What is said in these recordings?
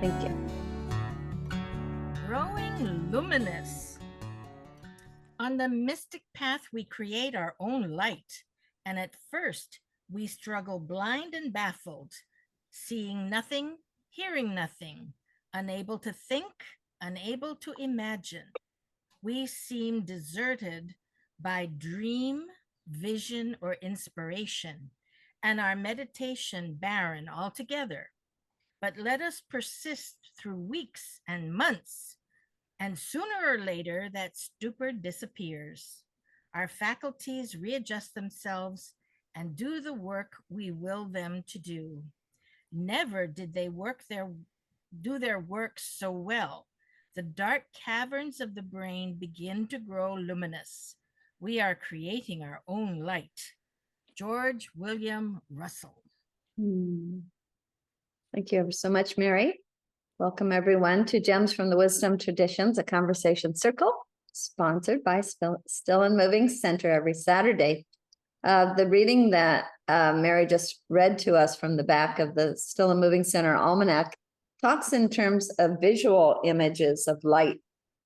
Thank you. Growing luminous. On the mystic path, we create our own light, and at first, we struggle blind and baffled, seeing nothing, hearing nothing, unable to think, unable to imagine. We seem deserted by dream, vision, or inspiration, and our meditation barren altogether. But let us persist through weeks and months, and sooner or later that stupor disappears. Our faculties readjust themselves and do the work we will them to do. Never did they do their work so well. The dark caverns of the brain begin to grow luminous. We are creating our own light. George William Russell. Thank you ever so much, Mary. Welcome, everyone, to Gems from the Wisdom Traditions, a conversation circle sponsored by Still and Moving Center every Saturday. The reading that Mary just read to us from the back of the Still and Moving Center Almanac talks in terms of visual images of light,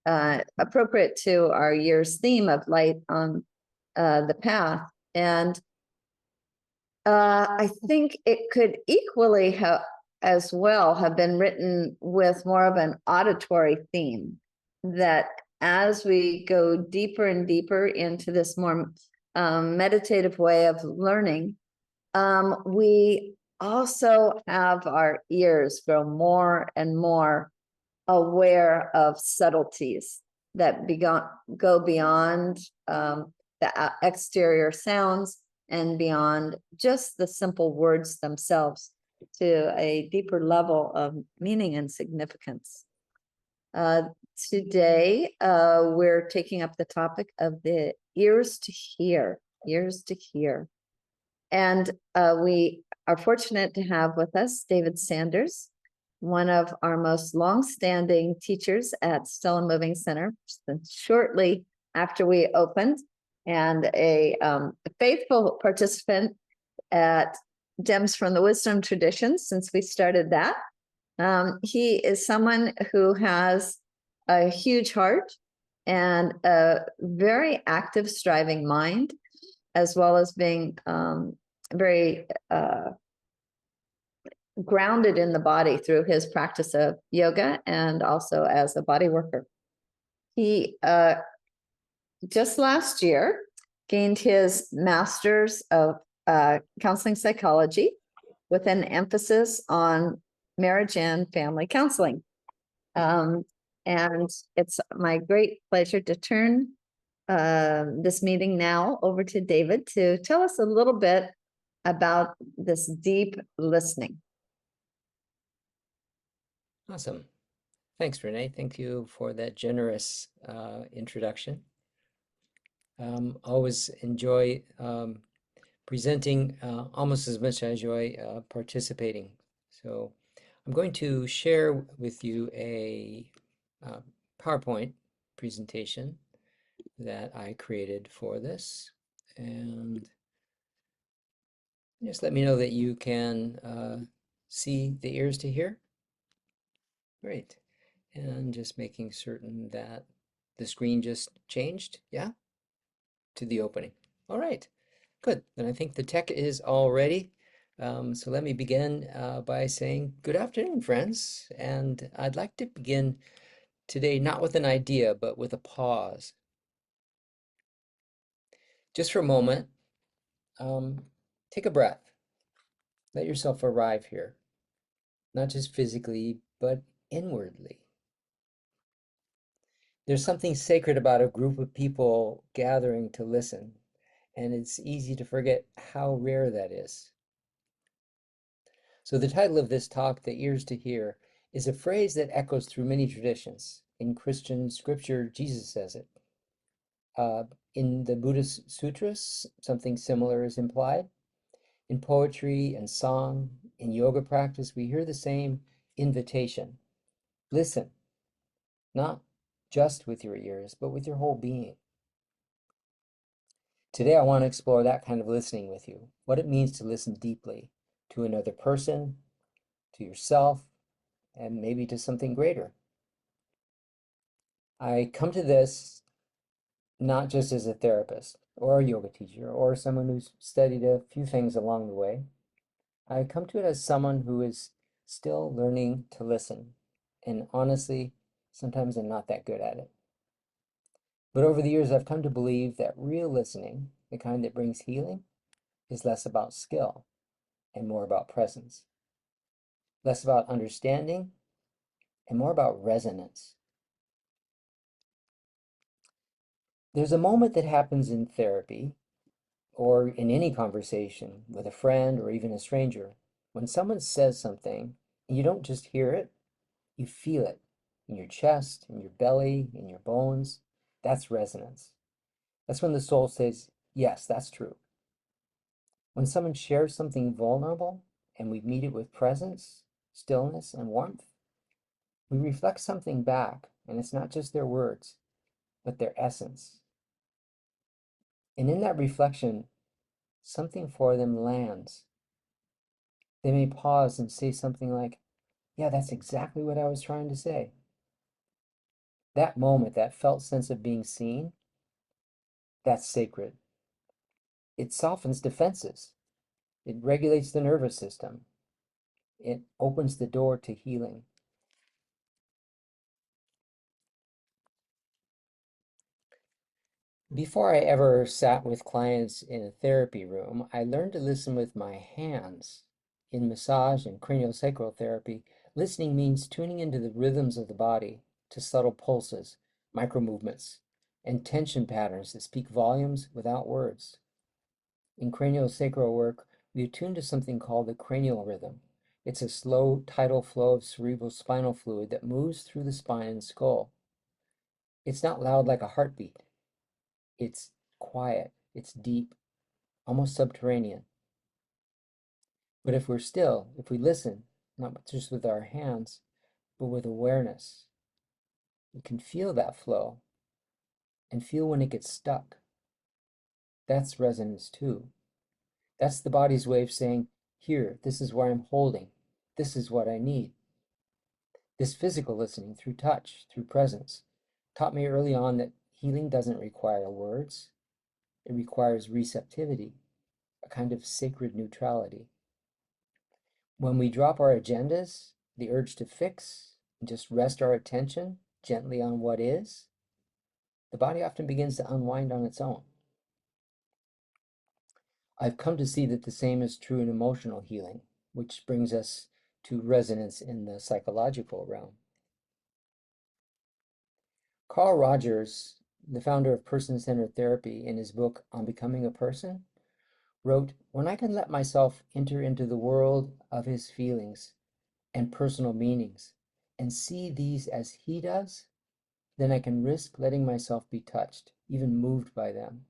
appropriate to our year's theme of light on the path. And I think it could equally have as well have been written with more of an auditory theme, that as we go deeper and deeper into this more meditative way of learning, we also have our ears grow more and more aware of subtleties that go beyond the exterior sounds and beyond just the simple words themselves to a deeper level of meaning and significance. Today, we're taking up the topic of the ears to hear, ears to hear. And we are fortunate to have with us David Sanders, one of our most longstanding teachers at Still and Moving Center, shortly after we opened, and a faithful participant at Gems from the Wisdom Tradition since we started that. He is someone who has a huge heart and a very active, striving mind, as well as being very grounded in the body through his practice of yoga and also as a body worker. He just last year gained his master's of counseling psychology with an emphasis on marriage and family counseling. And it's my great pleasure to turn this meeting now over to David to tell us a little bit about this deep listening. Awesome. Thanks, Renee. Thank you for that generous introduction. Always enjoy presenting almost as much as I enjoy participating. So I'm going to share with you a PowerPoint presentation that I created for this. And just let me know that you can see the ears to hear. Great. And just making certain that the screen just changed, yeah, to the opening. All right, good. Then I think the tech is all ready. So let me begin by saying good afternoon, friends. And I'd like to begin today not with an idea, but with a pause. Just for a moment, take a breath. Let yourself arrive here, not just physically, but inwardly. There's something sacred about a group of people gathering to listen, and it's easy to forget how rare that is. So the title of this talk, The Ears to Hear, is a phrase that echoes through many traditions. In Christian scripture, Jesus says it. In the Buddhist sutras, something similar is implied. In poetry and song, in yoga practice, we hear the same invitation. Listen, not just with your ears, but with your whole being. Today, I want to explore that kind of listening with you, what it means to listen deeply to another person, to yourself, and maybe to something greater. I come to this not just as a therapist or a yoga teacher or someone who's studied a few things along the way. I come to it as someone who is still learning to listen. And honestly, sometimes I'm not that good at it. But over the years, I've come to believe that real listening, the kind that brings healing, is less about skill and more about presence, less about understanding and more about resonance. There's a moment that happens in therapy or in any conversation with a friend or even a stranger when someone says something and you don't just hear it, you feel it in your chest, in your belly, in your bones. That's resonance. That's when the soul says, yes, that's true. When someone shares something vulnerable and we meet it with presence, stillness, and warmth, we reflect something back, and it's not just their words, but their essence. And in that reflection, something for them lands. They may pause and say something like, yeah, that's exactly what I was trying to say. That moment, that felt sense of being seen, that's sacred. It softens defenses. It regulates the nervous system. It opens the door to healing. Before I ever sat with clients in a therapy room, I learned to listen with my hands. In massage and craniosacral therapy, listening means tuning into the rhythms of the body, to subtle pulses, micro movements, and tension patterns that speak volumes without words. In craniosacral work, we attune to something called the cranial rhythm. It's a slow tidal flow of cerebral spinal fluid that moves through the spine and skull. It's not loud like a heartbeat. It's quiet, it's deep, almost subterranean. But if we're still, if we listen, not just with our hands, but with awareness, we can feel that flow and feel when it gets stuck. That's resonance too. That's the body's way of saying, here, this is where I'm holding. This is what I need. This physical listening through touch, through presence, taught me early on that healing doesn't require words. It requires receptivity, a kind of sacred neutrality. When we drop our agendas, the urge to fix, and just rest our attention gently on what is, the body often begins to unwind on its own. I've come to see that the same is true in emotional healing, which brings us to resonance in the psychological realm. Carl Rogers, the founder of person-centered therapy, in his book On Becoming a Person, wrote, when I can let myself enter into the world of his feelings and personal meanings and see these as he does, then I can risk letting myself be touched, even moved by them.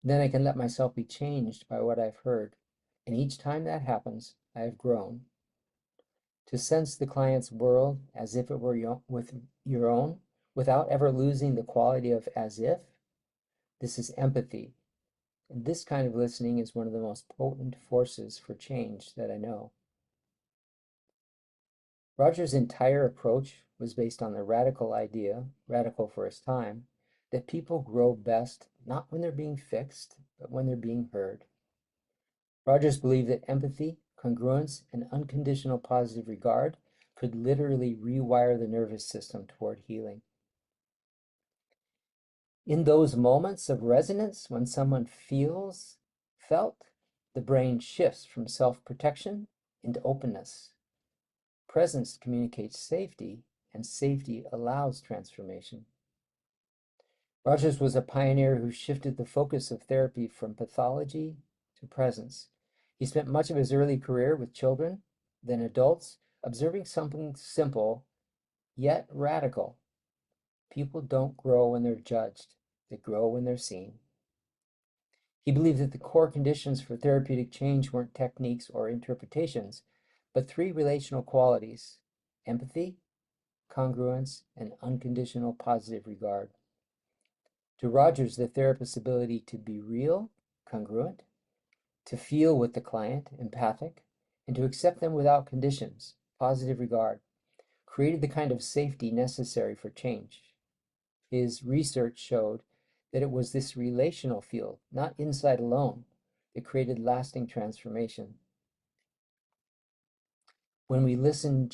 Then I can let myself be changed by what I've heard. And each time that happens, I have grown. To sense the client's world as if it were your own, without ever losing the quality of as if, this is empathy. And this kind of listening is one of the most potent forces for change that I know. Roger's entire approach was based on the radical idea, radical for his time, that people grow best not when they're being fixed, but when they're being heard. Rogers believed that empathy, congruence, and unconditional positive regard could literally rewire the nervous system toward healing. In those moments of resonance, when someone felt, the brain shifts from self-protection into openness. Presence communicates safety, and safety allows transformation. Rogers was a pioneer who shifted the focus of therapy from pathology to presence. He spent much of his early career with children, then adults, observing something simple, yet radical. People don't grow when they're judged, they grow when they're seen. He believed that the core conditions for therapeutic change weren't techniques or interpretations, but three relational qualities: empathy, congruence, and unconditional positive regard. To Rogers, the therapist's ability to be real, congruent, to feel with the client, empathic, and to accept them without conditions, positive regard, created the kind of safety necessary for change. His research showed that it was this relational field, not insight alone, that created lasting transformation. When we listen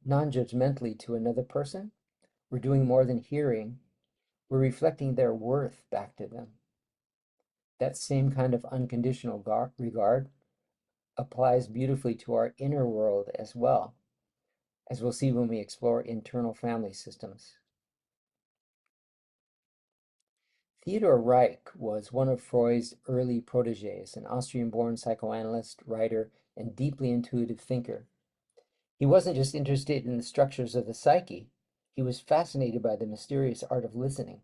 non-judgmentally to another person, we're doing more than hearing, we're reflecting their worth back to them. That same kind of unconditional regard applies beautifully to our inner world as well, as we'll see when we explore internal family systems. Theodor Reich was one of Freud's early proteges, an Austrian-born psychoanalyst, writer, and deeply intuitive thinker. He wasn't just interested in the structures of the psyche, he was fascinated by the mysterious art of listening.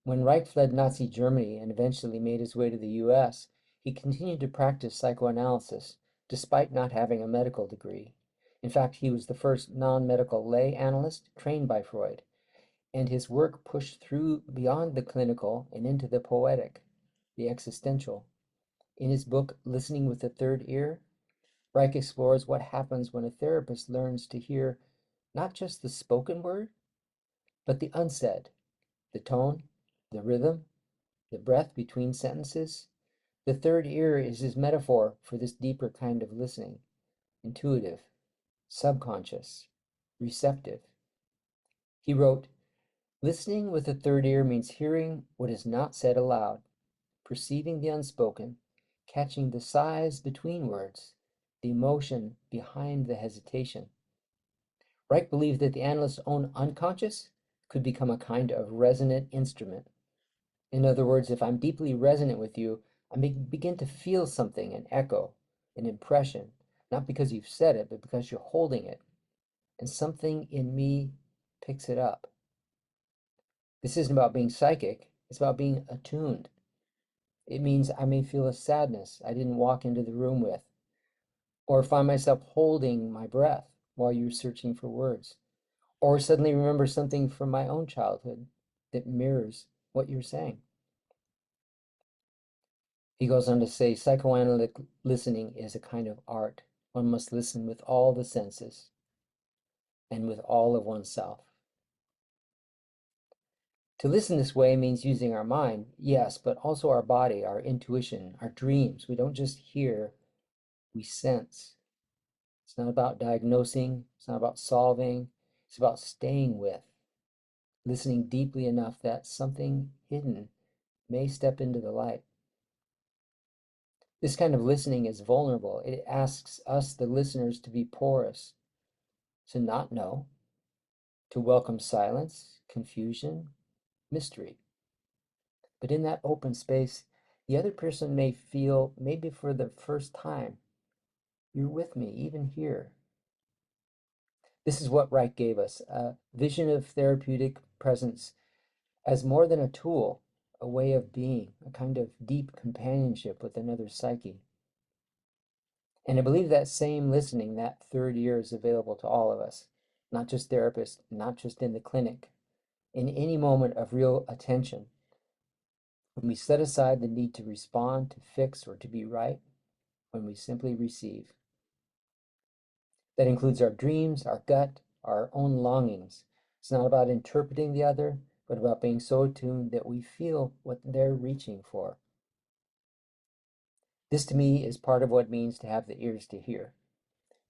When Reich fled Nazi Germany and eventually made his way to the US, he continued to practice psychoanalysis, despite not having a medical degree. In fact, he was the first non-medical lay analyst trained by Freud, and his work pushed through beyond the clinical and into the poetic, the existential. In his book, Listening with the Third Ear, Reich explores what happens when a therapist learns to hear not just the spoken word, but the unsaid, the tone, the rhythm, the breath between sentences. The third ear is his metaphor for this deeper kind of listening, intuitive, subconscious, receptive. He wrote, "Listening with the third ear means hearing what is not said aloud, perceiving the unspoken, catching the sighs between words, the emotion behind the hesitation." Reich believed that the analyst's own unconscious could become a kind of resonant instrument. In other words, if I'm deeply resonant with you, I may begin to feel something, an echo, an impression, not because you've said it, but because you're holding it, and something in me picks it up. This isn't about being psychic, it's about being attuned. It means I may feel a sadness I didn't walk into the room with, or find myself holding my breath while you're searching for words, or suddenly remember something from my own childhood that mirrors what you're saying. He goes on to say, psychoanalytic listening is a kind of art. One must listen with all the senses and with all of oneself. To listen this way means using our mind, yes, but also our body, our intuition, our dreams. We don't just hear, we sense. It's not about diagnosing, it's not about solving, it's about staying with, listening deeply enough that something hidden may step into the light. This kind of listening is vulnerable. It asks us, the listeners, to be porous, to not know, to welcome silence, confusion, mystery. But in that open space, the other person may feel, maybe for the first time, you're with me, even here. This is what Reich gave us, a vision of therapeutic presence as more than a tool, a way of being, a kind of deep companionship with another psyche. And I believe that same listening, that third ear, is available to all of us, not just therapists, not just in the clinic, in any moment of real attention. When we set aside the need to respond, to fix, or to be right, when we simply receive. That includes our dreams, our gut, our own longings. It's not about interpreting the other, but about being so attuned that we feel what they're reaching for. This to me is part of what it means to have the ears to hear.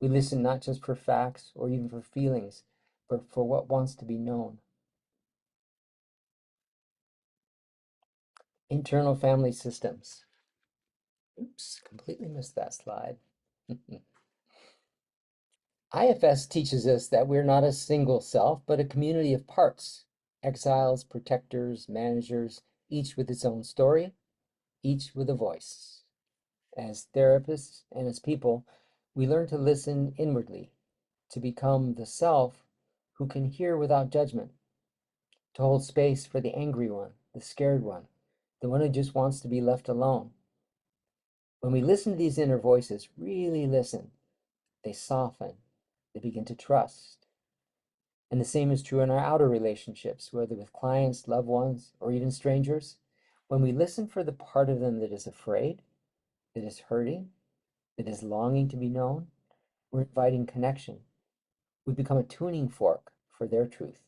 We listen not just for facts or even for feelings, but for what wants to be known. Internal family systems. Oops, completely missed that slide. IFS teaches us that we're not a single self, but a community of parts, exiles, protectors, managers, each with its own story, each with a voice. As therapists and as people, we learn to listen inwardly, to become the self who can hear without judgment, to hold space for the angry one, the scared one, the one who just wants to be left alone. When we listen to these inner voices, really listen, they soften, they begin to trust. And the same is true in our outer relationships, whether with clients, loved ones, or even strangers. When we listen for the part of them that is afraid, that is hurting, that is longing to be known, we're inviting connection. We become a tuning fork for their truth.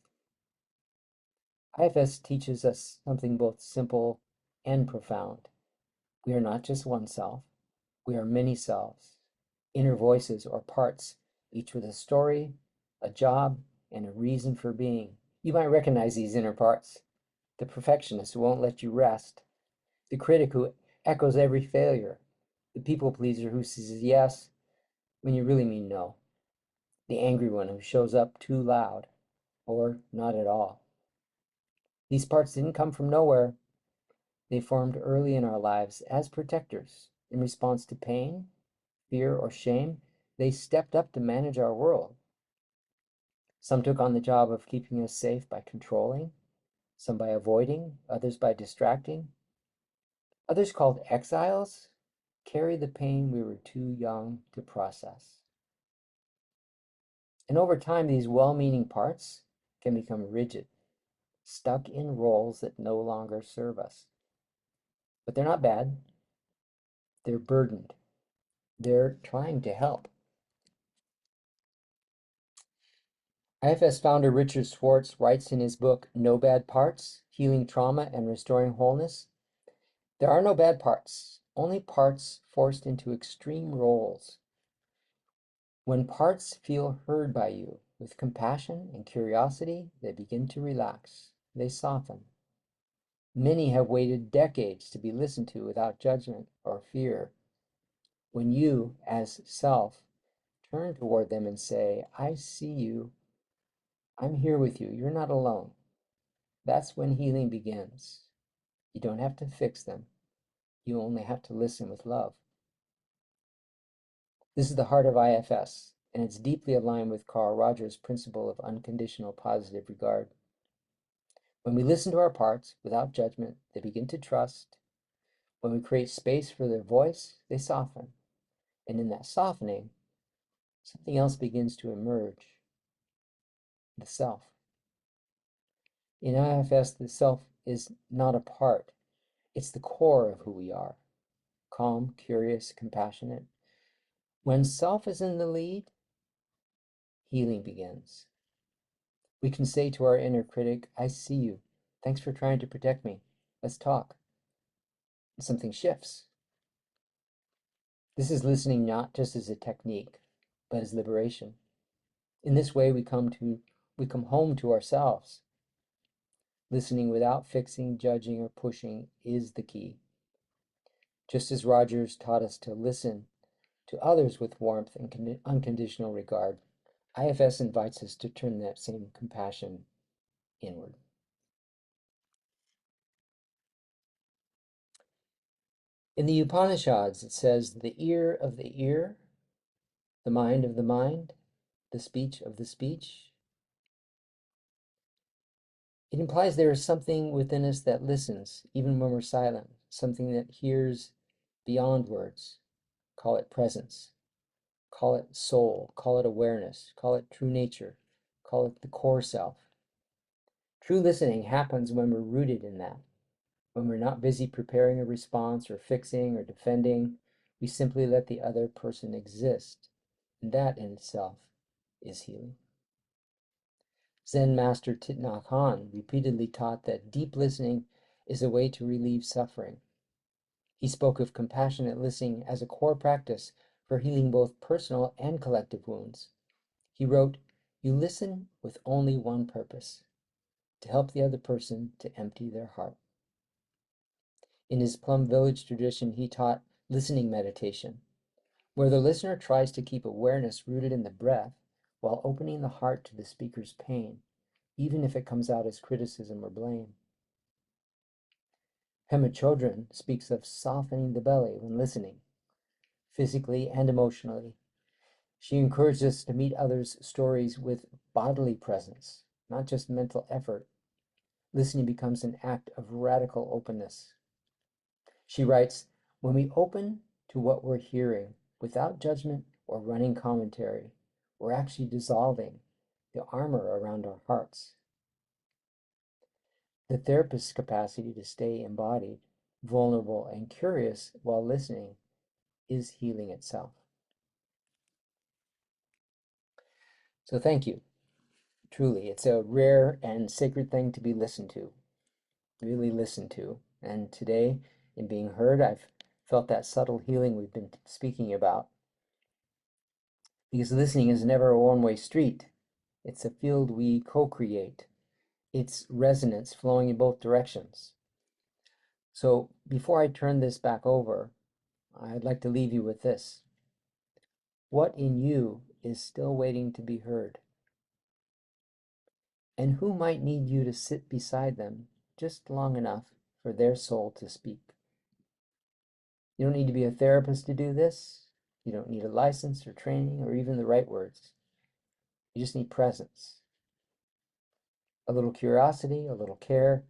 IFS teaches us something both simple and profound. We are not just one self, we are many selves, inner voices or parts, each with a story, a job, and a reason for being. You might recognize these inner parts: the perfectionist who won't let you rest, the critic who echoes every failure, the people pleaser who says yes when you really mean no, the angry one who shows up too loud or not at all. These parts didn't come from nowhere. They formed early in our lives as protectors. In response to pain, fear, or shame, they stepped up to manage our world. Some took on the job of keeping us safe by controlling, some by avoiding, others by distracting. Others, called exiles, carry the pain we were too young to process. And over time, these well-meaning parts can become rigid, stuck in roles that no longer serve us. But they're not bad. They're burdened. They're trying to help. IFS founder Richard Schwartz writes in his book, No Bad Parts: Healing Trauma and Restoring Wholeness, there are no bad parts, only parts forced into extreme roles. When parts feel heard by you with compassion and curiosity, they begin to relax. They soften. Many have waited decades to be listened to without judgment or fear. When you, as self, turn toward them and say, I see you, I'm here with you, you're not alone, that's when healing begins. You don't have to fix them. You only have to listen with love. This is the heart of IFS, and it's deeply aligned with Carl Rogers' principle of unconditional positive regard. When we listen to our parts without judgment, they begin to trust. When we create space for their voice, they soften. And in that softening, something else begins to emerge: the self. In IFS, the self is not a part, it's the core of who we are: calm, curious, compassionate. When self is in the lead, healing begins. We can say to our inner critic, I see you. Thanks for trying to protect me. Let's talk. And something shifts. This is listening not just as a technique, but as liberation. In this way, we come home to ourselves. Listening without fixing, judging, or pushing is the key. Just as Rogers taught us to listen to others with warmth and unconditional regard, IFS invites us to turn that same compassion inward. In the Upanishads, it says, the ear of the ear, the mind of the mind, the speech of the speech. It implies there is something within us that listens, even when we're silent, something that hears beyond words. Call it presence, call it soul, call it awareness, call it true nature, call it the core self. True listening happens when we're rooted in that, when we're not busy preparing a response or fixing or defending. We simply let the other person exist, and that in itself is healing. Zen master Thich Nhat Hanh repeatedly taught that deep listening is a way to relieve suffering. He spoke of compassionate listening as a core practice for healing both personal and collective wounds. He wrote, you listen with only one purpose: to help the other person to empty their heart. In his Plum Village tradition, he taught listening meditation, where the listener tries to keep awareness rooted in the breath while opening the heart to the speaker's pain, even if it comes out as criticism or blame. Pema Chodron speaks of softening the belly when listening, physically and emotionally. She encourages us to meet others' stories with bodily presence, not just mental effort. Listening becomes an act of radical openness. She writes, when we open to what we're hearing without judgment or running commentary, we're actually dissolving the armor around our hearts. The therapist's capacity to stay embodied, vulnerable, and curious while listening is healing itself. So thank you. Truly, it's a rare and sacred thing to be listened to, really listened to. And today, in being heard, I've felt that subtle healing we've been speaking about. Because listening is never a one-way street. It's a field we co-create. It's resonance flowing in both directions. So before I turn this back over, I'd like to leave you with this. What in you is still waiting to be heard? And who might need you to sit beside them just long enough for their soul to speak? You don't need to be a therapist to do this. You don't need a license or training or even the right words. You just need presence, a little curiosity, a little care,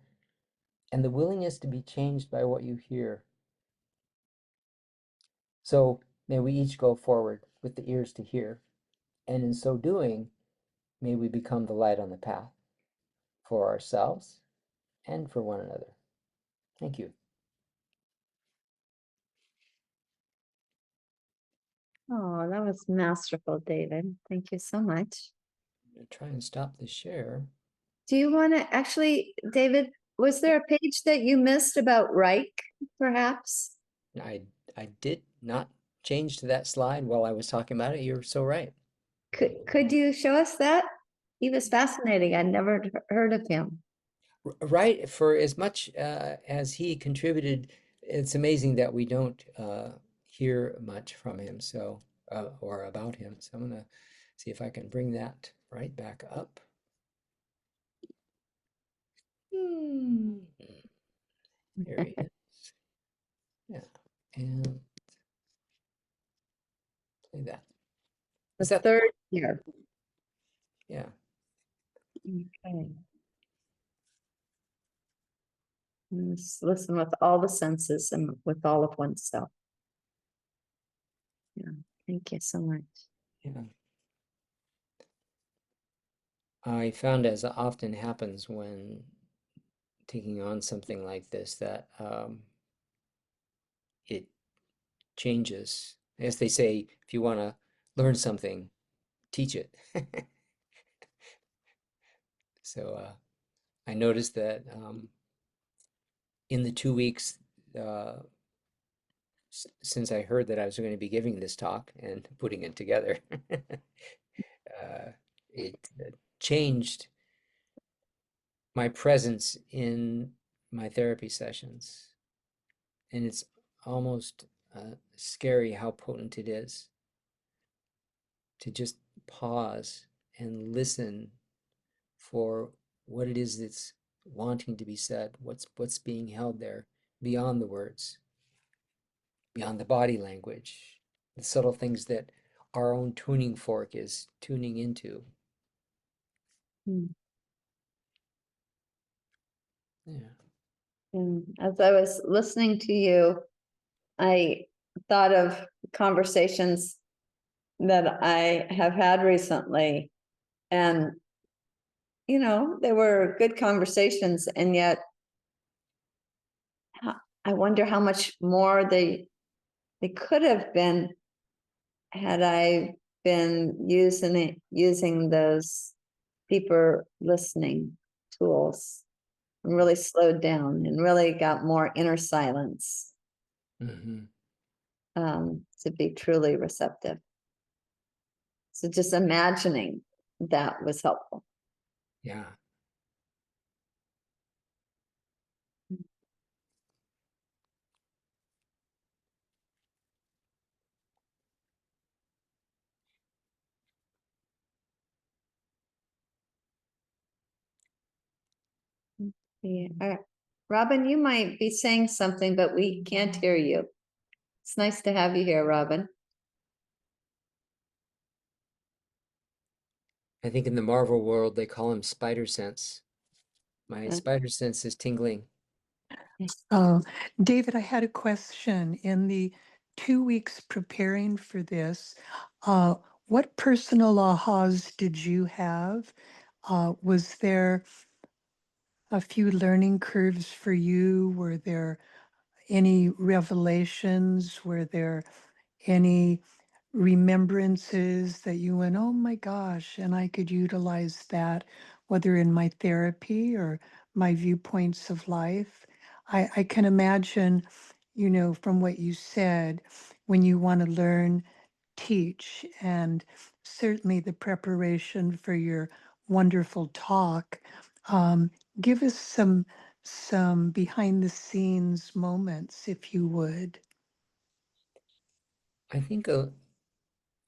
and the willingness to be changed by what you hear. So may we each go forward with the ears to hear, and in so doing, may we become the light on the path for ourselves and for one another. Thank you. Oh, that was masterful, David. Thank you so much. I'm going to try and stop the share. Do you want to actually, David, was there a page that you missed about Reich, perhaps? I did not change to that slide while I was talking about it. You're so right. Could you show us that? He was fascinating. I'd never heard of him. Right, for as much as he contributed, it's amazing that we don't hear much from him, so or about him. So I'm gonna see if I can bring that right back up. Here he is. Yeah, and play that. The Is that third year. Yeah. Okay. Just listen with all the senses and with all of oneself. Yeah, thank you so much. Yeah. I found, as often happens when taking on something like this, that it changes. As they say, if you want to learn something, teach it. So I noticed that in the 2 weeks since I heard that I was going to be giving this talk and putting it together, it changed my presence in my therapy sessions. And it's almost scary how potent it is to just pause and listen for what it is that's wanting to be said, what's being held there beyond the words, beyond the body language, the subtle things that our own tuning fork is tuning into. Hmm. Yeah. And as I was listening to you, I thought of conversations that I have had recently. And, you know, they were good conversations, and yet I wonder how much more they could have been had I been using those deeper listening tools and really slowed down and really got more inner silence Mm-hmm. to be truly receptive. So just imagining that was helpful. Yeah. Yeah. Robin, you might be saying something, but we can't hear you. It's nice to have you here, Robin. I think in the Marvel world they call him spider sense. My spider sense is tingling. Oh, David, I had a question. In the 2 weeks preparing for this, what personal ahas did you have? Was there a few learning curves for you? Were there any revelations? Were there any remembrances that you went, oh my gosh, and I could utilize that, whether in my therapy or my viewpoints of life. I can imagine, from what you said, when you want to learn, teach, and certainly the preparation for your wonderful talk. Um, Give us some behind the scenes moments, if you would. I think a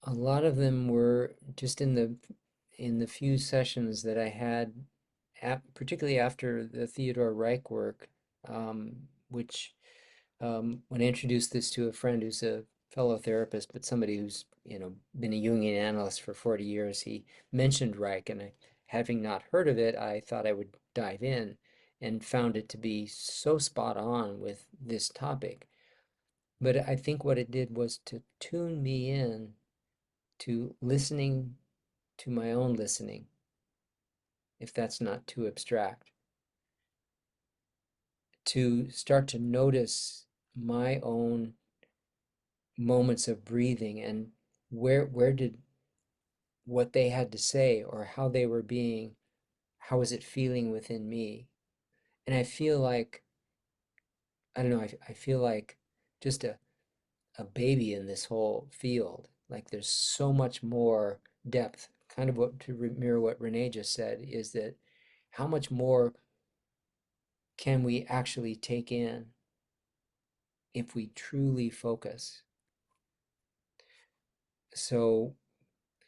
lot of them were just in the few sessions that I had, particularly after the Theodore Reich work, which when I introduced this to a friend who's a fellow therapist, but somebody who's been a Jungian analyst for 40 years, he mentioned Reich, and having not heard of it, I thought I would dive in, and found it to be so spot on with this topic. But I think what it did was to tune me in to listening to my own listening, if that's not too abstract, to start to notice my own moments of breathing, and where did what they had to say or how they were being, how was it feeling within me? And I feel like, I don't know, I feel like just a baby in this whole field. Like there's so much more depth. Kind of what, to mirror what Renee just said, is that how much more can we actually take in if we truly focus? So,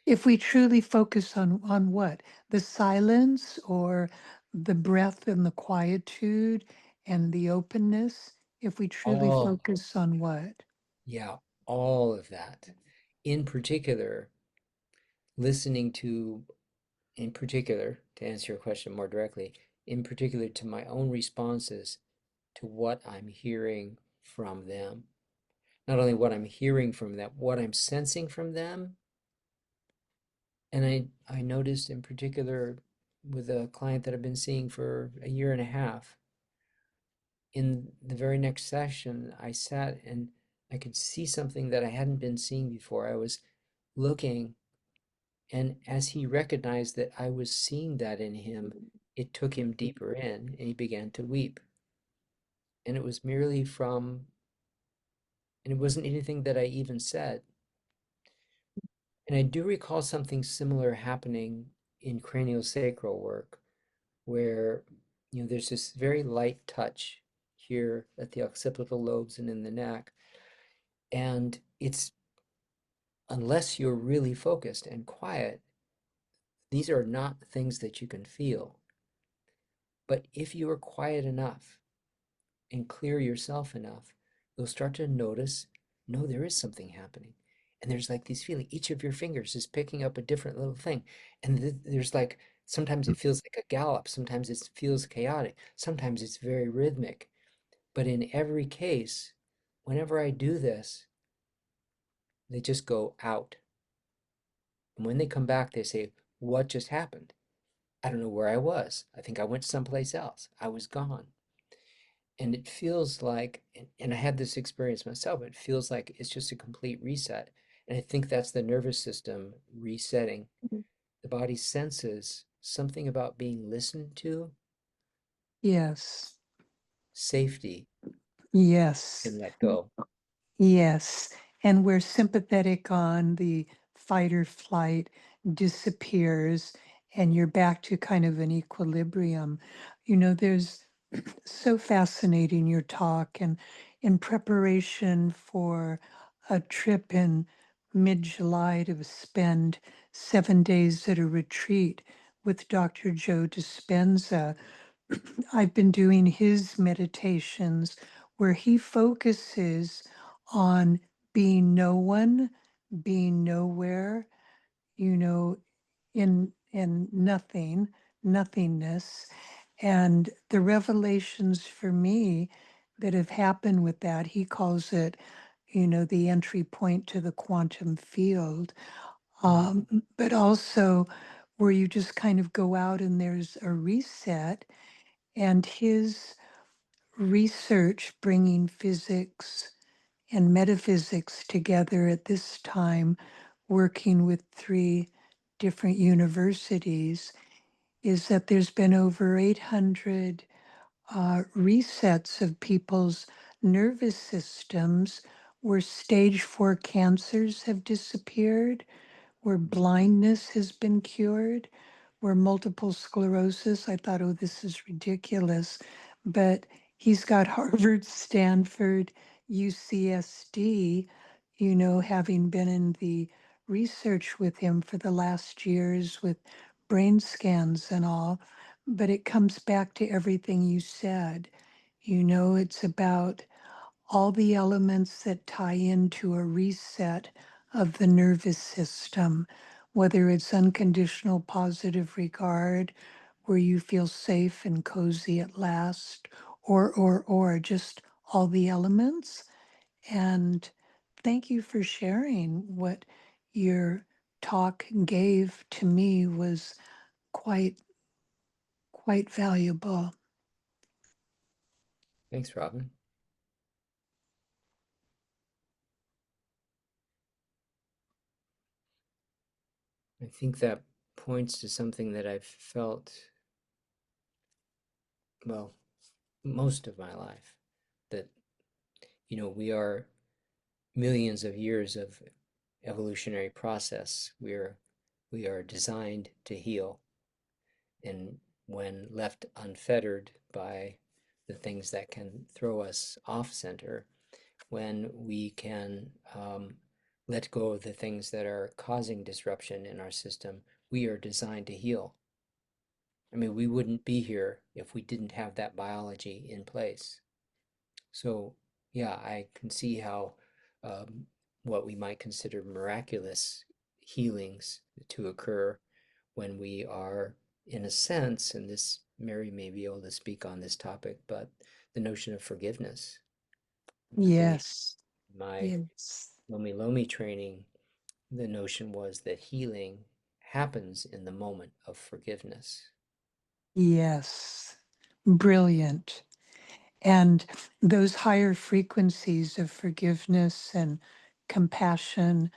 If we truly focus on what? The silence or the breath and the quietude and the openness? If we truly all, focus on what? yeah, all of that. In particular, listening to, in particular, to answer your question more directly, in particular to my own responses to what I'm hearing from them. Not only what I'm hearing from them, what I'm sensing from them. And I noticed in particular with a client that I've been seeing for a year and a half, in the very next session, I sat and I could see something that I hadn't been seeing before. I was looking, and as he recognized that I was seeing that in him, it took him deeper in, and he began to weep. And it was merely from, and it wasn't anything that I even said. And I do recall something similar happening in craniosacral work, where there's this very light touch here at the occipital lobes and in the neck, and it's, unless you're really focused and quiet, these are not things that you can feel. But if you are quiet enough and clear yourself enough, you'll start to notice, no, there is something happening. And there's like these feeling, each of your fingers is picking up a different little thing. And there's like, sometimes it feels like a gallop, sometimes it feels chaotic, sometimes it's very rhythmic. But in every case, whenever I do this, they just go out. And when they come back, they say, what just happened? I don't know where I was. I think I went someplace else. I was gone. And it feels like, and I had this experience myself, it feels like it's just a complete reset. And I think that's the nervous system resetting. The body senses something about being listened to, Yes, safety, yes, and let go. yes. And where sympathetic on the fight or flight disappears and you're back to kind of an equilibrium. There's so fascinating, your talk, and in preparation for a trip in mid-July to spend 7 days at a retreat with Dr. Joe Dispenza. I've been doing his meditations where he focuses on being no one, being nowhere, you know, in nothing, nothingness. And the revelations for me that have happened with that, he calls it, the entry point to the quantum field. But also where you just kind of go out and there's a reset, and his research bringing physics and metaphysics together at this time, working with 3 different universities, is that there's been over 800 resets of people's nervous systems where stage 4 cancers have disappeared, where blindness has been cured, where multiple sclerosis. I thought, oh, this is ridiculous. But he's got Harvard, Stanford, UCSD, having been in the research with him for the last years with brain scans and all. But it comes back to everything you said. It's about all the elements that tie into a reset of the nervous system, whether it's unconditional positive regard, where you feel safe and cozy at last, or just all the elements. And thank you for sharing what your talk gave to me was quite, quite valuable. Thanks, Robin. I think that points to something that I've felt, well, most of my life, that, we are millions of years of evolutionary process. We are designed to heal. And when left unfettered by the things that can throw us off center, when we can let go of the things that are causing disruption in our system, we are designed to heal. I mean, we wouldn't be here if we didn't have that biology in place. So, yeah, I can see how what we might consider miraculous healings to occur when we are, in a sense, and this Mary may be able to speak on this topic, but the notion of forgiveness. I believe Yes, my yes. Lomi Lomi training, the notion was that healing happens in the moment of forgiveness. Yes, brilliant. And those higher frequencies of forgiveness and compassion,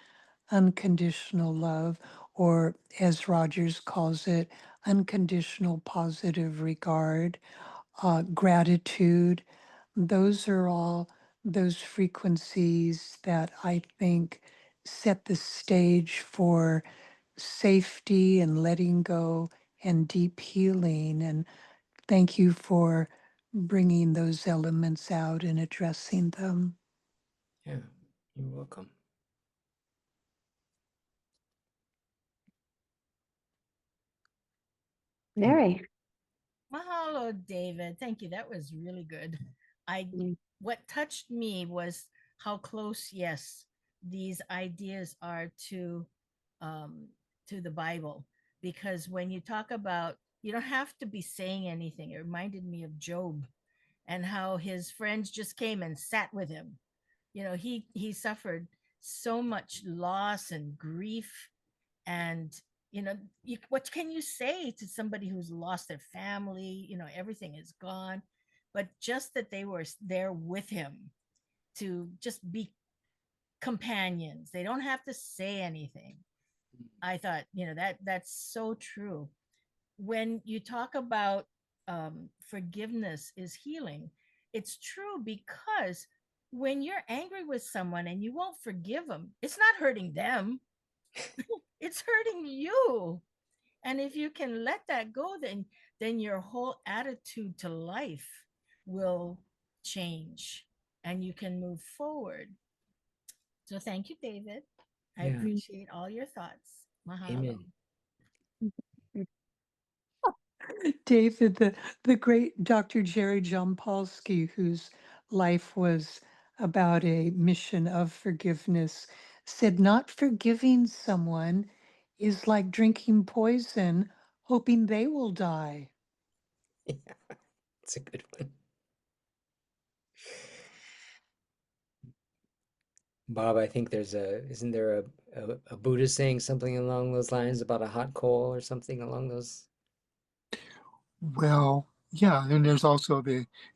unconditional love, or as Rogers calls it, unconditional positive regard, gratitude, those are all those frequencies that I think set the stage for safety and letting go and deep healing. And thank you for bringing those elements out and addressing them. Yeah, you're welcome. Mary. Mahalo, David. Thank you. That was really good. I Mm. What touched me was how close, yes, these ideas are um to the Bible. Because when you talk about, you don't have to be saying anything. It reminded me of Job and how his friends just came and sat with him. He suffered so much loss and grief, and what can you say to somebody who's lost their family? Everything is gone, but just that they were there with him to just be companions. They don't have to say anything. I thought, that's so true. When you talk about forgiveness is healing, it's true, because when you're angry with someone and you won't forgive them, it's not hurting them, it's hurting you. And if you can let that go, then your whole attitude to life will change and you can move forward. So thank you, David. I Yeah, appreciate all your thoughts. Mahalo. amen. David, the great Dr. Jerry Jampolsky, whose life was about a mission of forgiveness, said not forgiving someone is like drinking poison, hoping they will die. Yeah, it's a good one. Bob, I think isn't there a Buddhist saying something along those lines about a hot coal or something along those? Well, yeah, and there's also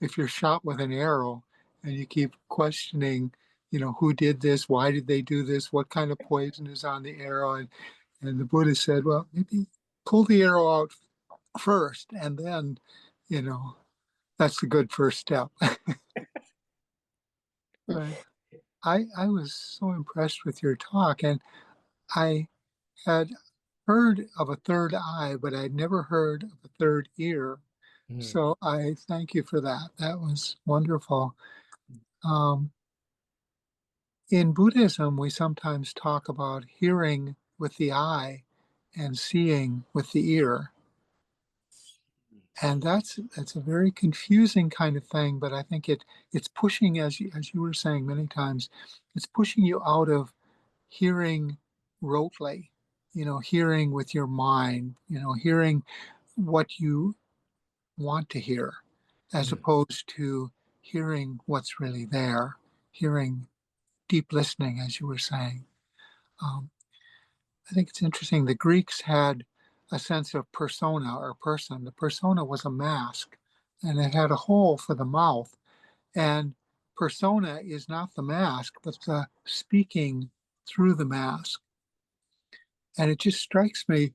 if you're shot with an arrow and you keep questioning, who did this? Why did they do this? What kind of poison is on the arrow? And the Buddha said, well, maybe pull the arrow out first, and then, that's a good first step. But I was so impressed with your talk, and I had heard of a third eye, but I'd never heard of a third ear. Mm. So I thank you for that. That was wonderful. In Buddhism, we sometimes talk about hearing with the eye and seeing with the ear. And that's a very confusing kind of thing, but I think it's pushing, as you were saying many times, it's pushing you out of hearing rotely, hearing with your mind, hearing what you want to hear, as opposed to hearing what's really there, hearing deep listening, as you were saying. I think it's interesting. The Greeks had a sense of persona or person. The persona was a mask, and it had a hole for the mouth. And persona is not the mask, but the speaking through the mask. And it just strikes me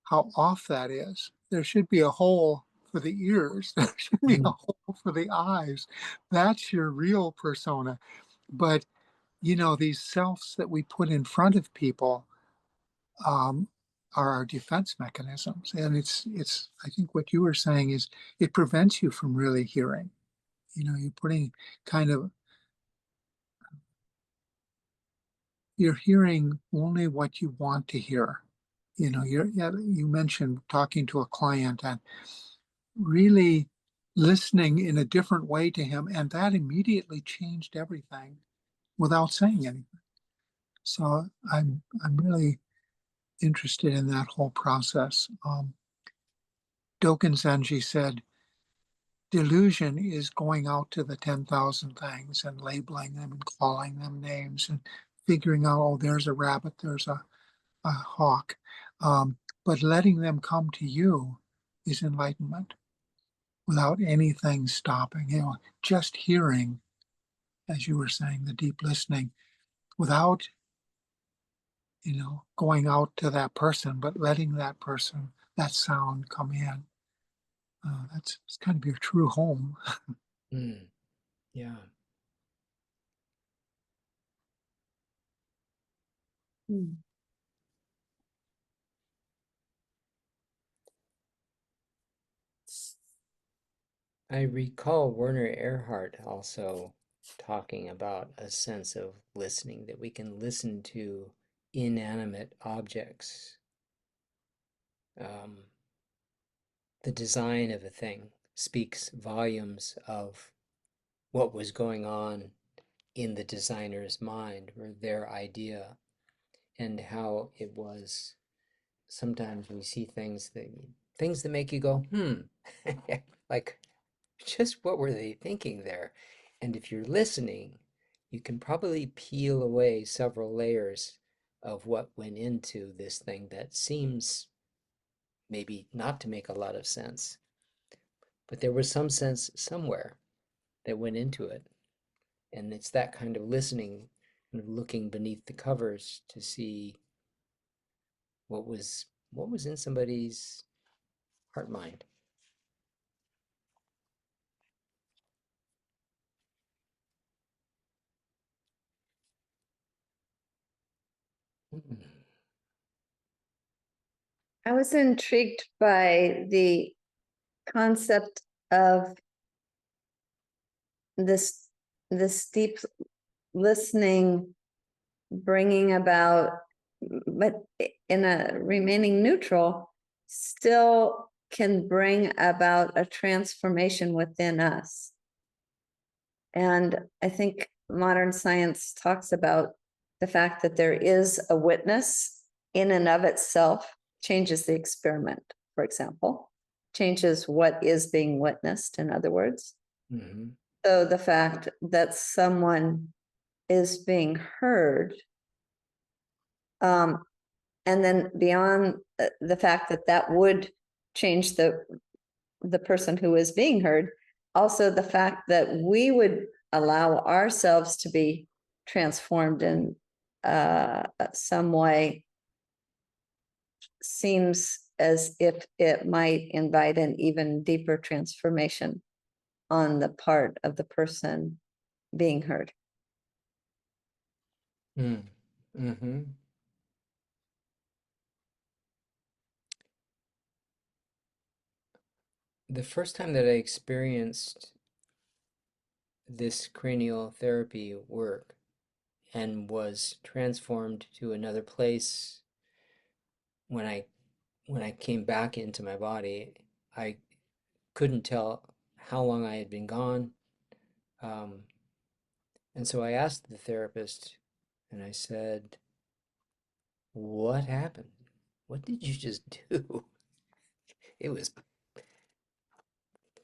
how off that is. There should be a hole for the ears. There should be a hole for the eyes. That's your real persona. But, these selves that we put in front of people are our defense mechanisms. And it's, I think what you were saying is it prevents you from really hearing. You're putting you're hearing only what you want to hear. You mentioned talking to a client and really listening in a different way to him, and that immediately changed everything without saying anything. So I'm really interested in that whole process. Dogen Zenji said, delusion is going out to the 10,000 things and labeling them and calling them names and figuring out, oh, there's a rabbit, there's a hawk. But letting them come to you is enlightenment without anything stopping, just hearing, as you were saying, the deep listening without, going out to that person, but letting that person, that sound come in. It's kind of your true home. Yeah. I recall Werner Erhard also talking about a sense of listening, that we can listen to inanimate objects. The design of a thing speaks volumes of what was going on in the designer's mind or their idea, and how it was. Sometimes we see things that make you go, like, just what were they thinking there? And if you're listening, you can probably peel away several layers of what went into this thing that seems maybe not to make a lot of sense. But there was some sense somewhere that went into it. And it's that kind of listening, kind of looking beneath the covers to see what was in somebody's heart mind. I was intrigued by the concept of this deep listening bringing about, but in a remaining neutral, still can bring about a transformation within us. And I think modern science talks about the fact that there is a witness in and of itself changes the experiment, for example, changes what is being witnessed, in other words. So the fact that someone is being heard, and then beyond the fact that that would change the person who is being heard, also the fact that we would allow ourselves to be transformed in some way seems as if it might invite an even deeper transformation on the part of the person being heard. Mm. Mm-hmm. The first time that I experienced this cranial therapy work and was transformed to another place when I came back into my body, I couldn't tell how long I had been gone. And so I asked the therapist, and I said, "What happened? What did you just do?" It was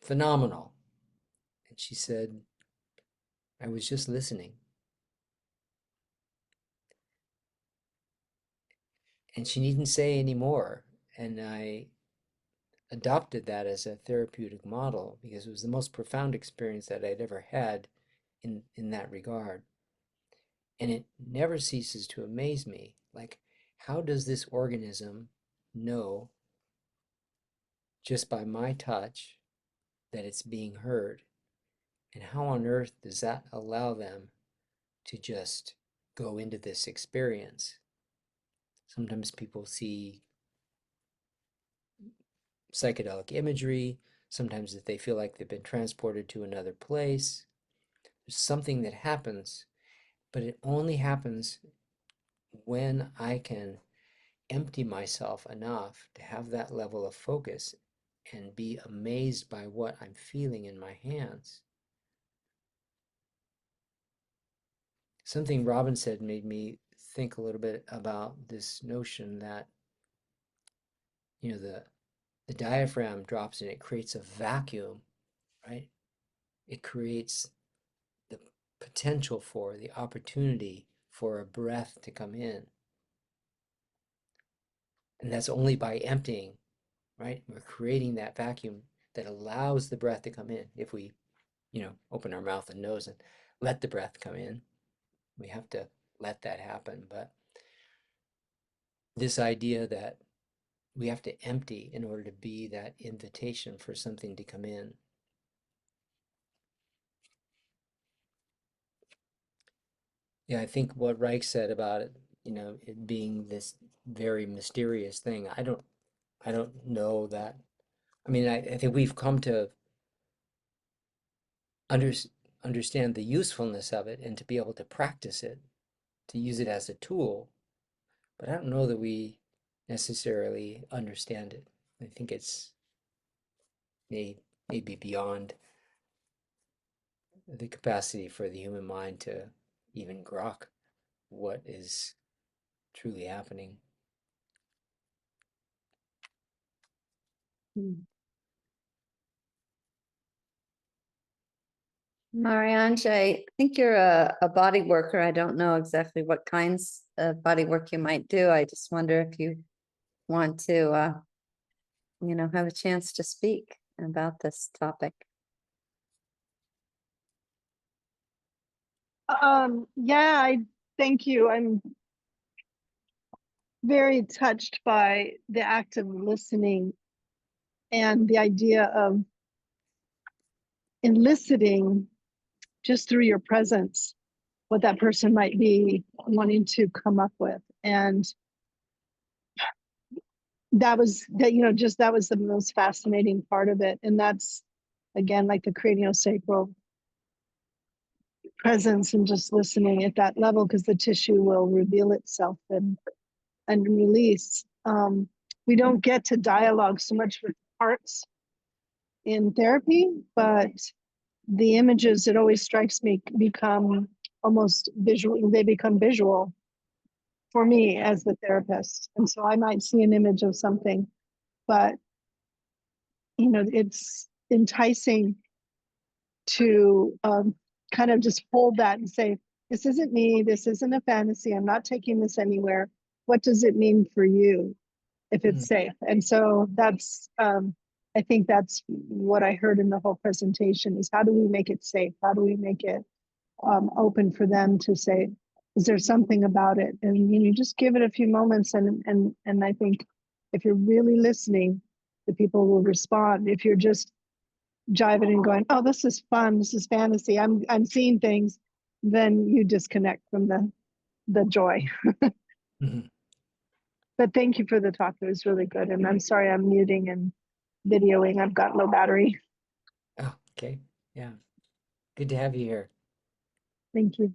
phenomenal. And she said, "I was just listening." And she didn't say any more. And I adopted that as a therapeutic model because it was the most profound experience that I'd ever had in that regard. And it never ceases to amaze me. Like, how does this organism know just by my touch that it's being heard? And how on earth does that allow them to just go into this experience? Sometimes people see psychedelic imagery, sometimes that they feel like they've been transported to another place. There's something that happens, but it only happens when I can empty myself enough to have that level of focus and be amazed by what I'm feeling in my hands. Something Robin said made me think a little bit about this notion that, you know, the diaphragm drops and it creates a vacuum, right? It creates the potential for, the opportunity for a breath to come in. And that's only by emptying, right? We're creating that vacuum that allows the breath to come in. If we, open our mouth and nose and let the breath come in, we have to let that happen. But this idea that we have to empty in order to be that invitation for something to come in. Yeah, I think what Reich said about it, it being this very mysterious thing. I don't know that. I mean, I think we've come to under, understand the usefulness of it and to be able to practice it, to use it as a tool. But I don't know that we necessarily understand it. I think it's maybe beyond the capacity for the human mind to even grok what is truly happening. Marianne, I think you're a body worker. I don't know exactly what kinds of body work you might do. I just wonder if you want to, have a chance to speak about this topic. Yeah, thank you. I'm very touched by the act of listening and the idea of eliciting just through your presence what that person might be wanting to come up with. And that was the most fascinating part of it. And that's, again, like the craniosacral presence and just listening at that level, because the tissue will reveal itself and release. We don't get to dialogue so much with parts in therapy, but the images, it always strikes me, become almost visual. They become visual for me as the therapist. And so I might see an image of something, but it's enticing to kind of just hold that and say, this isn't me, this isn't a fantasy, I'm not taking this anywhere. What does it mean for you if it's safe? And so that's, I think that's what I heard in the whole presentation, is how do we make it safe? How do we make it open for them to say, is there something about it? And you just give it a few moments, and I think if you're really listening, the people will respond. If you're just jiving and going, oh, this is fun, this is fantasy, I'm seeing things, then you disconnect from the joy. Mhm. But thank you for the talk. It was really good. And I'm sorry I'm muting and videoing. I've got low battery. Oh, okay. Yeah. Good to have you here. Thank you.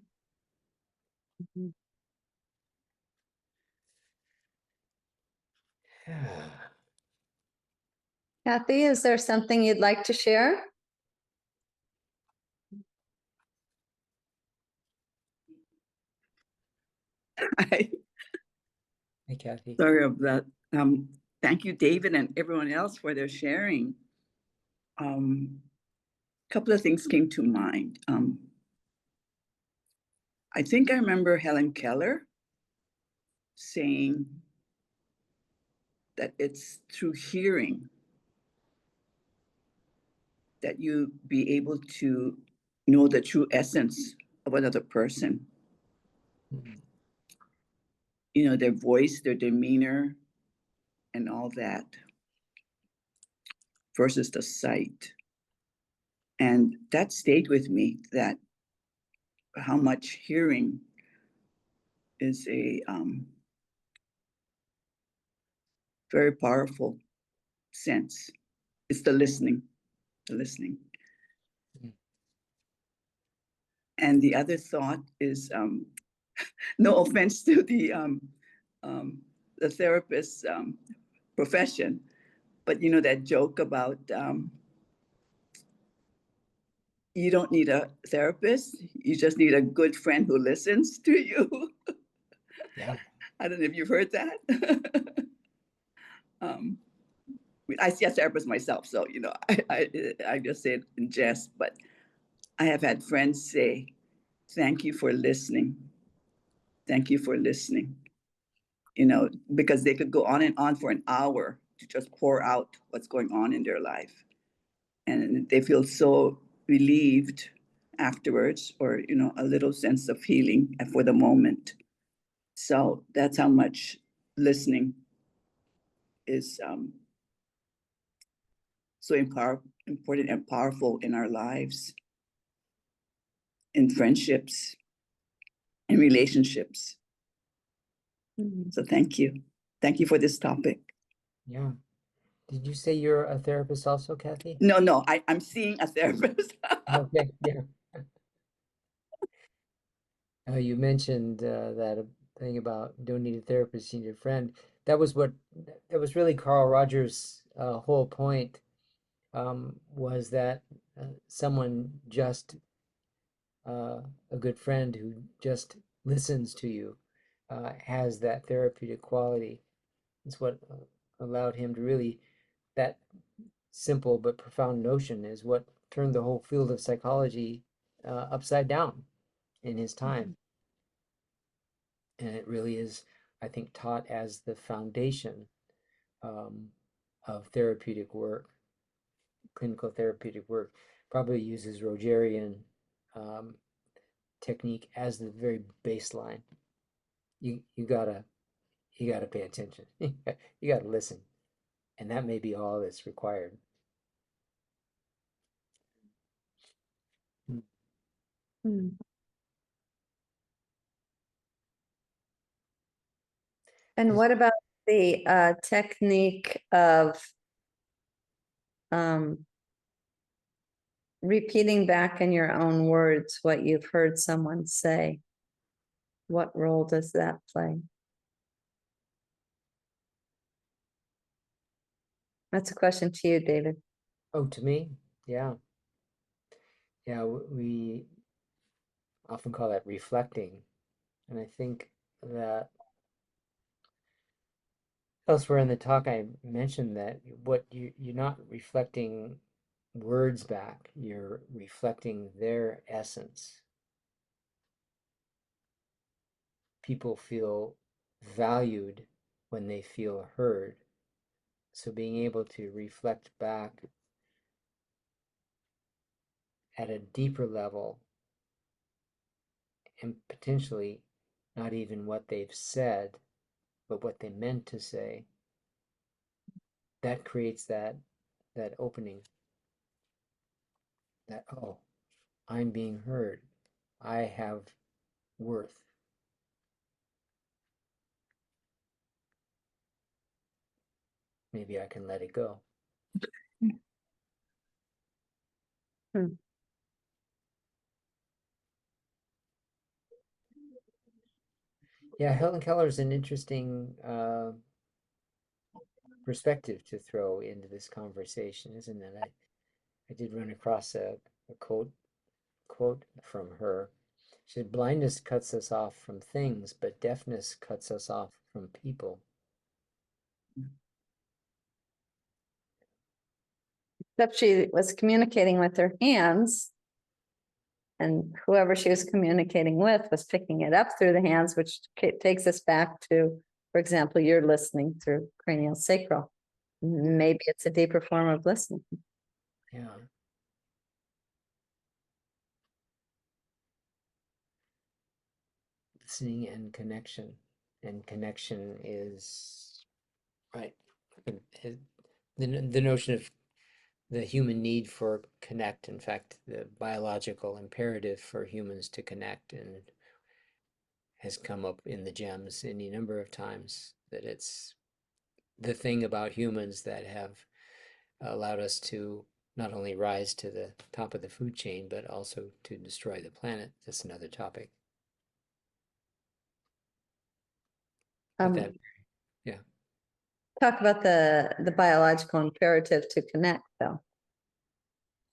Kathy, is there something you'd like to share? Hi, Hey, Kathy. sorry of that. Thank you, David, and everyone else for their sharing. Couple of things came to mind. I think I remember Helen Keller saying that it's through hearing that you be able to know the true essence of another person. Mhm. You know, their voice, their demeanor, and all that, versus the sight. And that stayed with me, that how much hearing is a very powerful sense. It's the listening, the listening. Mhm. And the other thought is, no offense to the therapist profession, but you know that joke about you don't need a therapist, you just need a good friend who listens to you. Yeah. I don't know if you've heard that. um, I see a therapist myself, so you know, I just say it in jest, but I have had friends say, "Thank you for listening. Thank you for listening." You know, because they could go on and on for an hour to just pour out what's going on in their life, and they feel so relieved afterwards, or you know, a little sense of healing for the moment. So that's how much listening is so important and powerful in our lives, in friendships, in relationships. So thank you. Thank you for this topic. Yeah. Did you say you're a therapist also, Kathy? No, I'm seeing a therapist. Okay. Yeah. You mentioned that thing about don't need a therapist, you need a friend. That was really Carl Rogers' whole point, was that someone just a good friend who just listens to you has that therapeutic quality. It's what allowed him to really, that simple but profound notion is what turned the whole field of psychology upside down in his time. And it really is, I think, taught as the foundation um, of therapeutic work, clinical therapeutic work. Probably uses Rogerian um, technique as the very baseline. You gotta pay attention. You gotta listen, and that may be all that's required. Hmm. And what about the technique of um, repeating back in your own words what you've heard someone say? What role does that play? That's a question to you, David. Oh, to me, yeah, yeah. We often call that reflecting, and I think that elsewhere in the talk I mentioned that what you're not reflecting words back, you're reflecting their essence. People feel valued when they feel heard. So being able to reflect back at a deeper level and potentially not even what they've said, but what they meant to say, that creates that opening, that, oh, I'm being heard. I have worth. Maybe I can let it go. Hmm. Yeah, Helen Keller is an interesting perspective to throw into this conversation, isn't it? I did run across a quote from her. She said, "Blindness cuts us off from things, but deafness cuts us off from people." Except she was communicating with her hands, and whoever she was communicating with was picking it up through the hands, which takes us back to, for example, you're listening through cranial sacral. Maybe it's a deeper form of listening. Yeah. Listening and connection. And connection is, right, the notion of the human need for connect, in fact, the biological imperative for humans to connect, and has come up in the gems any number of times, that it's the thing about humans that have allowed us to not only rise to the top of the food chain, but also to destroy the planet. That's another topic. But that, yeah. Talk about the biological imperative to connect, though.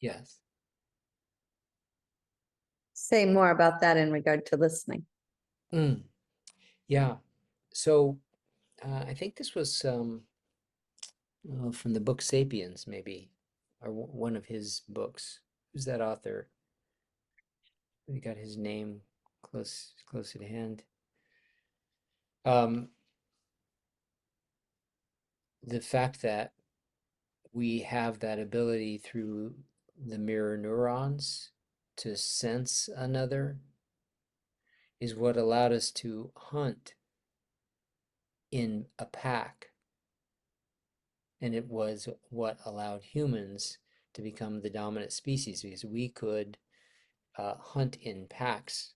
Yes. Say more about that in regard to listening. Yeah. So I think this was from the book Sapiens, maybe, or one of his books. Who's that author? We got his name close at hand. The fact that we have that ability through the mirror neurons to sense another is what allowed us to hunt in a pack. And it was what allowed humans to become the dominant species, because we could hunt in packs.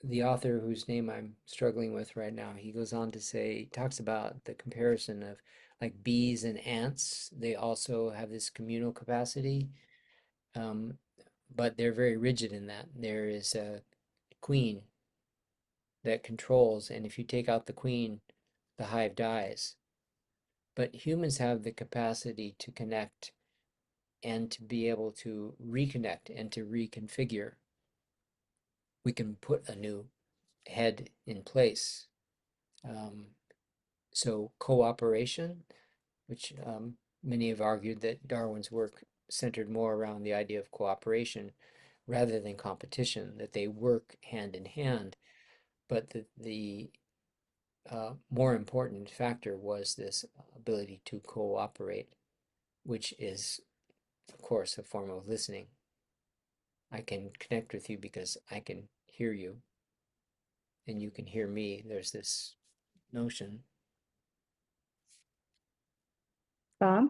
The author whose name I'm struggling with right now, he goes on to say, talks about the comparison of like bees and ants. They also have this communal capacity, but they're very rigid in that. There is a queen that controls, and if you take out the queen, the hive dies. But humans have the capacity to connect and to be able to reconnect and to reconfigure. We can put a new head in place. So cooperation, which many have argued that Darwin's work centered more around the idea of cooperation rather than competition, that they work hand in hand. But the more important factor was this ability to cooperate, which is, of course, a form of listening. I can connect with you because I can hear you, and you can hear me. There's this notion. Bob?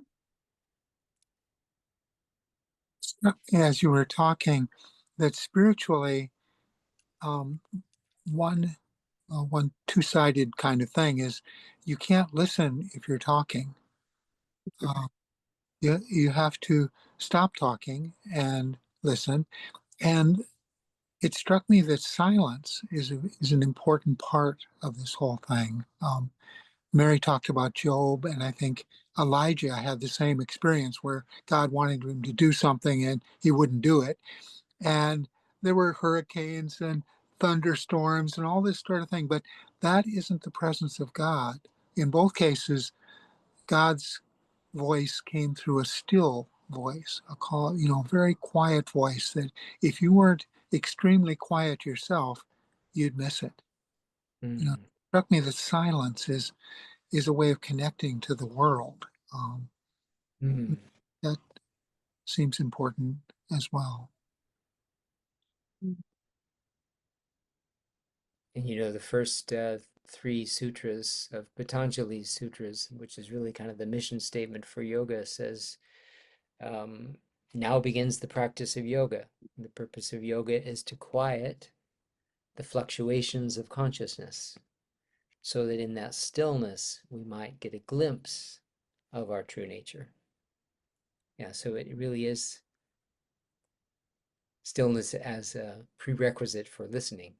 As you were talking, that spiritually, um, one two-sided kind of thing is you can't listen if you're talking. You have to stop talking and listen. And it struck me that silence is an important part of this whole thing. Mary talked about Job, and I think Elijah had the same experience where God wanted him to do something and he wouldn't do it. And there were hurricanes and thunderstorms and all this sort of thing, but that isn't the presence of God. In both cases, God's voice came through a still voice, a call, very quiet voice that if you weren't extremely quiet yourself, you'd miss it. It struck me that silence is a way of connecting to the world. That seems important as well. And you know, the first three sutras of Patanjali's sutras, which is really kind of the mission statement for yoga, says, now begins the practice of yoga. The purpose of yoga is to quiet the fluctuations of consciousness, so that in that stillness we might get a glimpse of our true nature. Yeah, so it really is stillness as a prerequisite for listening.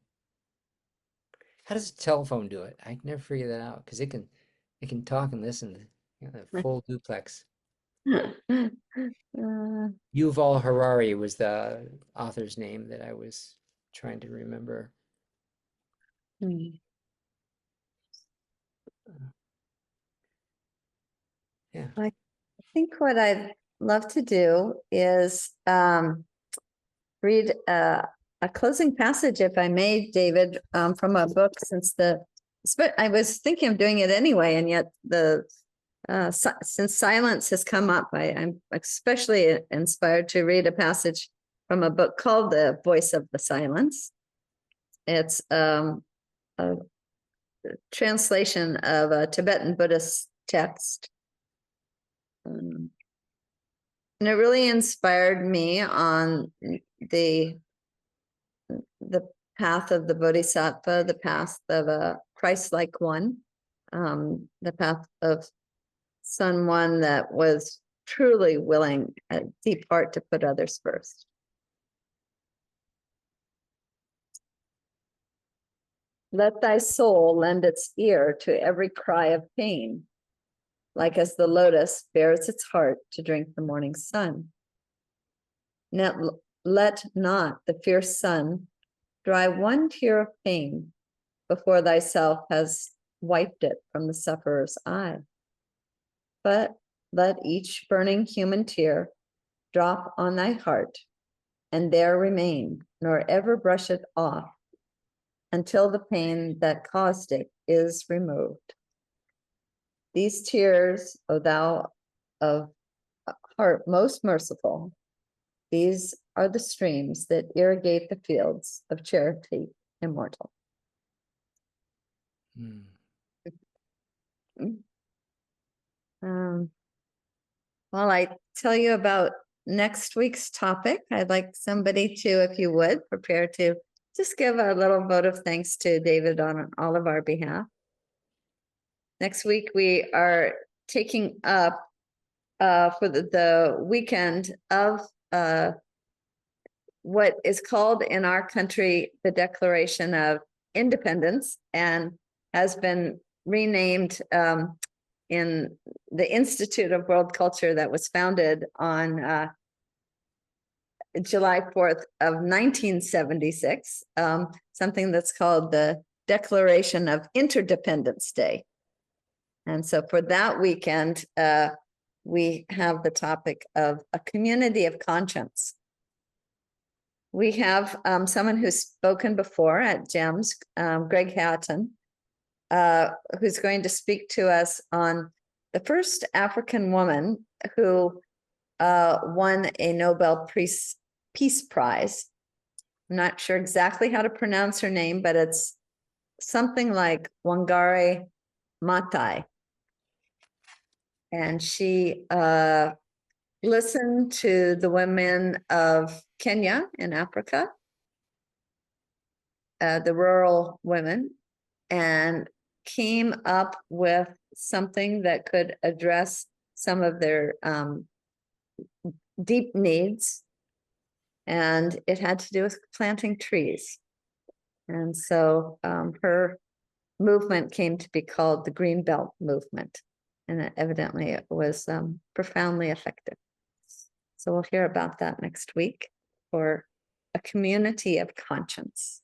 How does a telephone do it? I can never figure that out, because it can talk and listen, you know, a full duplex. Uh, Yuval Harari was the author's name that I was trying to remember. hmm. Yeah. I think what I'd love to do is read a closing passage, if I may, David, from a book. I was thinking of doing it anyway, and yet since silence has come up, I'm especially inspired to read a passage from a book called "The Voice of the Silence." It's a translation of a Tibetan Buddhist text. And it really inspired me on the path of the Bodhisattva, the path of a Christ-like one, the path of someone that was truly willing, a deep heart, to put others first. Let thy soul lend its ear to every cry of pain, like as the lotus bears its heart to drink the morning sun. Let not the fierce sun dry one tear of pain before thyself has wiped it from the sufferer's eye. But let each burning human tear drop on thy heart, and there remain, nor ever brush it off, until the pain that caused it is removed. These tears, O thou of heart most merciful, these are the streams that irrigate the fields of charity immortal. Mm. Well, I tell you about next week's topic. I'd like somebody to, if you would, prepare to just give a little vote of thanks to David on all of our behalf. Next week, we are taking up for the weekend of what is called in our country the Declaration of Independence, and has been renamed in the Institute of World Culture that was founded on July 4th of 1976, something that's called the Declaration of Interdependence Day. And so for that weekend, we have the topic of a community of conscience. We have someone who's spoken before at GEMS, Greg Hatton, who's going to speak to us on the first African woman who won a Nobel Peace Prize. I'm not sure exactly how to pronounce her name, but it's something like Wangari Maathai. And she listened to the women of Kenya in Africa, the rural women, and came up with something that could address some of their deep needs. And it had to do with planting trees. And so her movement came to be called the Green Belt Movement. And evidently it was profoundly effective. So we'll hear about that next week for a community of conscience.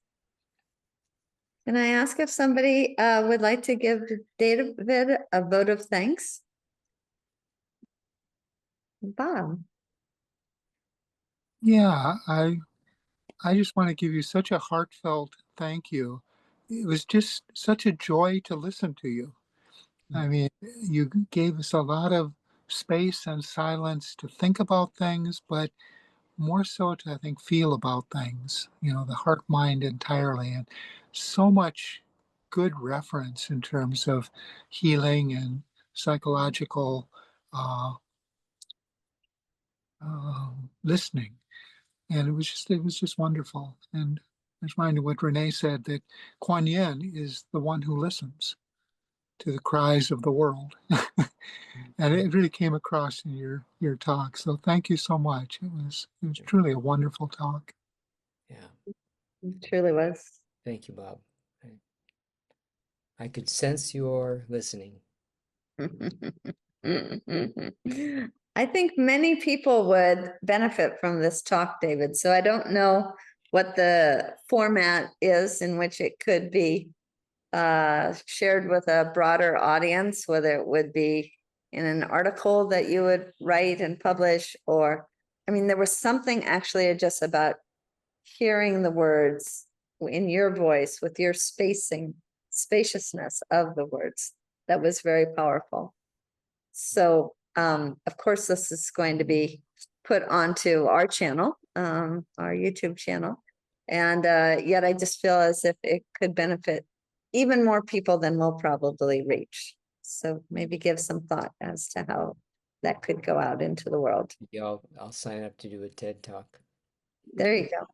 Can I ask if somebody would like to give David a vote of thanks? Bob. Yeah, I just want to give you such a heartfelt thank you. It was just such a joy to listen to you. I mean, you gave us a lot of space and silence to think about things, but more so to, I think, feel about things, the heart mind entirely. And so much good reference in terms of healing and psychological listening. And it was just wonderful. And I was reminded what Renee said, that Kuan Yin is the one who listens to the cries of the world. And it really came across in your talk. So thank you so much. It was truly a wonderful talk. Yeah. It truly was. Thank you, Bob. I could sense your listening. I think many people would benefit from this talk, David. So I don't know what the format is in which it could be shared with a broader audience, whether it would be in an article that you would write and publish, or, I mean, there was something actually just about hearing the words in your voice with your spaciousness of the words that was very powerful. So, of course, this is going to be put onto our channel, our YouTube channel. And yet I just feel as if it could benefit even more people than we'll probably reach. So maybe give some thought as to how that could go out into the world. Yeah, I'll sign up to do a TED Talk. There you go.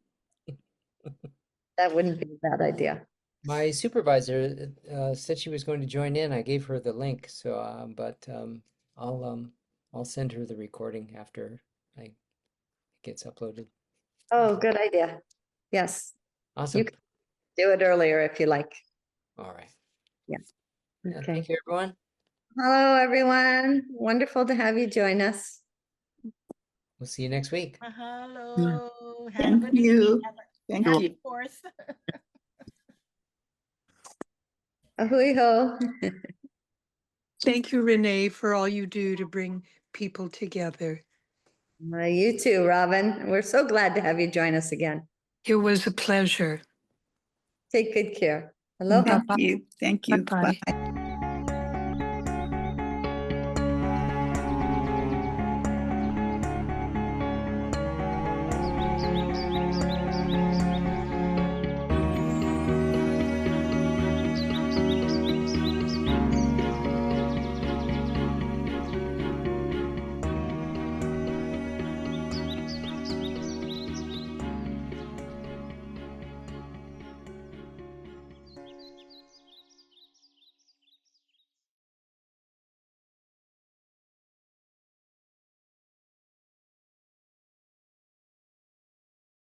That wouldn't be a bad idea. My supervisor said she was going to join in. I gave her the link, so but I'll send her the recording after it gets uploaded. Oh, good idea. Yes, Awesome. you can do it earlier if you like. All right. Yeah. Yeah, Okay. thank you, everyone. Hello, everyone. Wonderful to have you join us. We'll see you next week. Hello. Have a Thank good you. week. Thank Happy you. 4th. Ahui ho. Thank you, Renee, for all you do to bring people together. You too, Robin. We're so glad to have you join us again. It was a pleasure. Take good care. Aloha. Thank you. Thank you. Bye-bye. Bye.